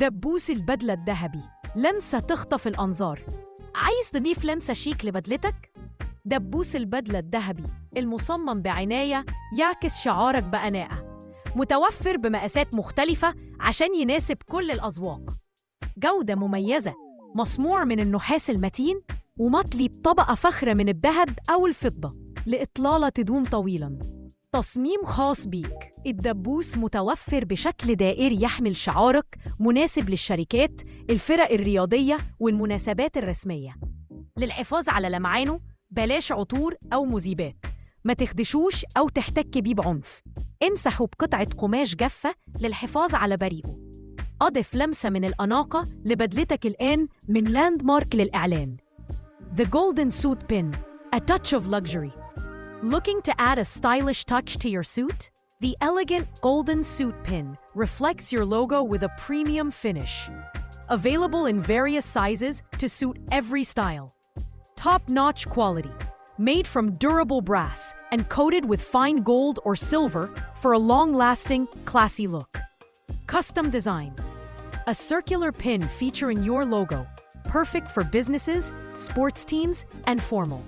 دبوس البدلة الذهبي، لمسة تخطف الأنظار. عايز تضيف لمسة شيك لبدلتك؟ دبوس البدلة الذهبي المصمم بعناية يعكس شعارك بأناقة، متوفر بمقاسات مختلفة عشان يناسب كل الأذواق. جودة مميزة، مصنوع من النحاس المتين ومطلي بطبقة فخرة من الذهب أو الفضة لإطلالة تدوم طويلاً. تصميم خاص بيك. الدبوس متوفر بشكل دائري يحمل شعارك، مناسب للشركات، الفرق الرياضية والمناسبات الرسمية. للحفاظ على لمعانه بلاش عطور أو مذيبات، ما تخدشوش أو تحتك بيه بعنف. امسحوا بقطعة قماش جافة للحفاظ على بريقه. أضف لمسة من الأناقة لبدلتك الآن من لاند مارك للإعلان. The Golden Suit Pin, a touch of luxury. Looking to add a stylish touch to your suit? The elegant Golden Suit Pin reflects your logo with a premium finish. Available in various sizes to suit every style. Top-notch quality. Made from durable brass and coated with fine gold or silver for a long-lasting, classy look. Custom design. A circular pin featuring your logo, perfect for businesses, sports teams, and formal.